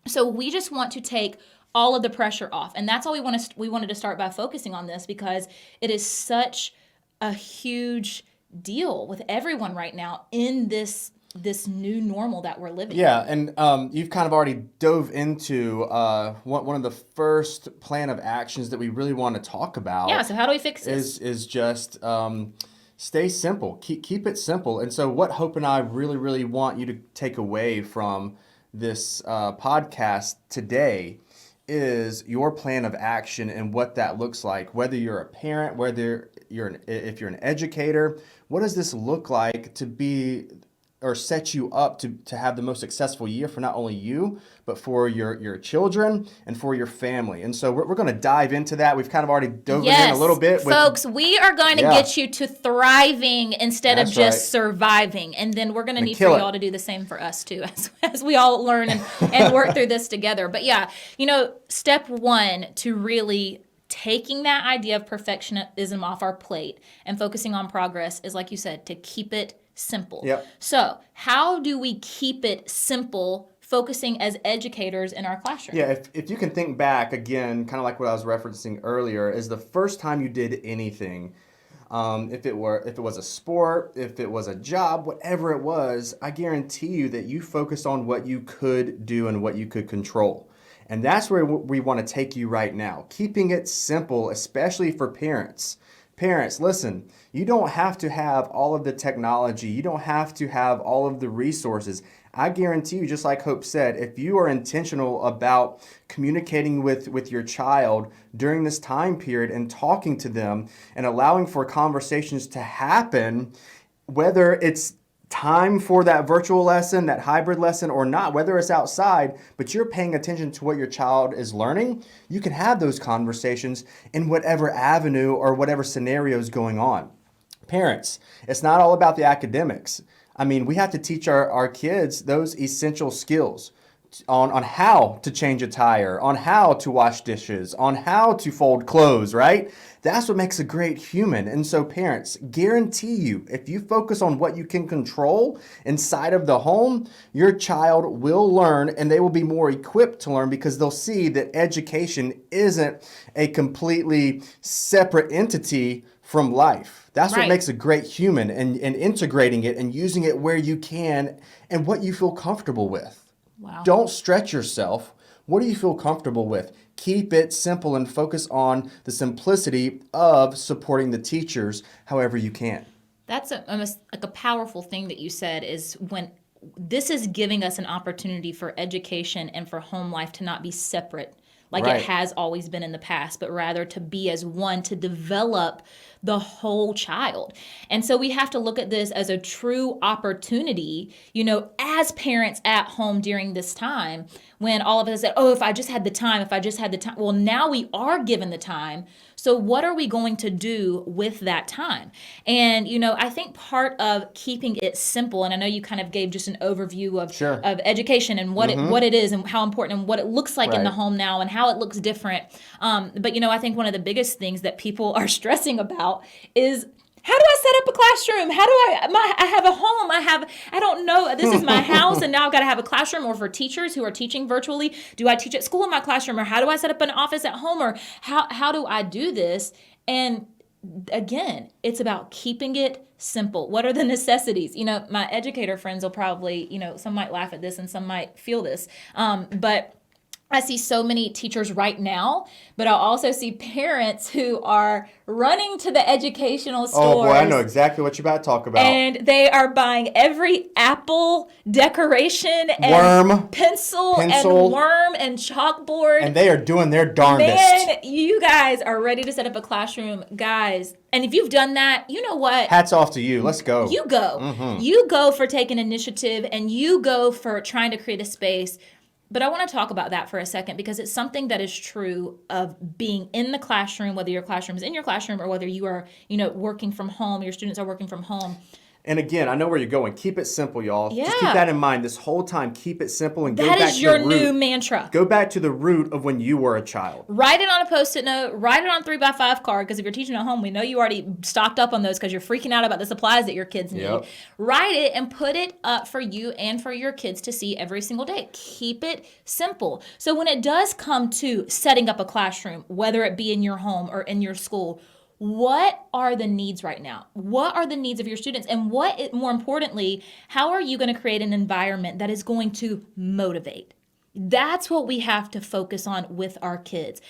So we just want to take all of the pressure off. And that's all we wanted to start by focusing on this, because it is such a huge deal with everyone right now in this new normal that we're living Yeah, in. and you've kind of already dove into one of the first plan of actions that we really want to talk Yeah, about so how do we fix this? is just stay simple. Keep it simple. And so, what Hope and I really want you to take away from this podcast today is your plan of action and what that looks like. Whether you're a parent, whether if you're an educator, what does this look like to be or set you up to have the most successful year for not only you, but for your children and for your family. And so we're going to dive into that. We've kind of already dove in a little Yes, bit with, folks, we are going to yeah, get you to thriving instead of that's right. just surviving. And then we're going to And need for kill it. y'all to do the same for us too, as we all learn and work through this together. But yeah, step one to really taking that idea of perfectionism off our plate and focusing on progress is, like you said, to keep it simple. Yep. So, how do we keep it simple, focusing as educators in our classroom? Yeah, if you can think back again, kind of like what I was referencing earlier, is the first time you did anything, if it was a sport, if it was a job, whatever it was, I guarantee you that you focused on what you could do and what you could control. And that's where we want to take you right now, keeping it simple, especially for parents. Parents, listen, you don't have to have all of the technology. You don't have to have all of the resources. I guarantee you, just like Hope said, if you are intentional about communicating with your child during this time period and talking to them and allowing for conversations to happen, whether it's time for that virtual lesson, that hybrid lesson or not, whether it's outside, but you're paying attention to what your child is learning, you can have those conversations in whatever avenue or whatever scenario is going on. Parents, it's not all about the academics. I mean, we have to teach our kids those essential skills on how to change a tire, on how to wash dishes, on how to fold clothes, right? That's what makes a great human. And so parents, guarantee you, if you focus on what you can control inside of the home, your child will learn and they will be more equipped to learn because they'll see that education isn't a completely separate entity from life. That's what Right. makes a great human, and integrating it and using it where you can and what you feel comfortable with. Wow. Don't stretch yourself. What do you feel comfortable with? Keep it simple and focus on the simplicity of supporting the teachers however you can. That's almost like a powerful thing that you said, is when this is giving us an opportunity for education and for home life to not be separate like Right. it has always been in the past, but rather to be as one, to develop the whole child. And so we have to look at this as a true opportunity, as parents at home during this time, when all of us said, oh, if I just had the time, if I just had the time. Well, now we are given the time. So what are we going to do with that time? And, I think part of keeping it simple, and I know you kind of gave just an overview of, Sure. of education and what it is and how important and what it looks like in the Right. home now and how it looks different. But, I think one of the biggest things that people are stressing about is, how do I set up a classroom? How do I have a home. I don't know. This is my house and now I've got to have a classroom. Or for teachers who are teaching virtually, do I teach at school in my classroom, or how do I set up an office at home, or how do I do this? And again, it's about keeping it simple. What are the necessities? My educator friends will probably, some might laugh at this and some might feel this. But I see so many teachers right now, but I'll also see parents who are running to the educational stores. Oh boy, I know exactly what you're about to talk about. And they are buying every apple decoration and Worm, pencil and pencil. worm and chalkboard. And they are doing their darndest. Man, you guys are ready to set up a classroom, guys. And if you've done that, you know what? Hats off to you. Let's go. You go. You go for taking initiative, and you go for trying to create a space. But I want to talk about that for a second, because it's something that is true of being in the classroom, whether your classroom is in your classroom or whether you are, working from home, your students are working from home. And again, I know where you're going. Keep it simple, y'all. Just keep Yeah. that in mind this whole time. Keep it simple and go That back is to your the new root. mantra. Go back to the root of when you were a child. Write it on a Post-it note. Write it on 3x5 card, because if you're teaching at home, we know you already stocked up on those because you're freaking out about the supplies that your kids need. Yep. Write it and put it up for you and for your kids to see every single day. Keep it simple. So when it does come to setting up a classroom, whether it be in your home or in your school, what are the needs right now? What are the needs of your students? And more importantly, how are you going to create an environment that is going to motivate? That's what we have to focus on with our kids.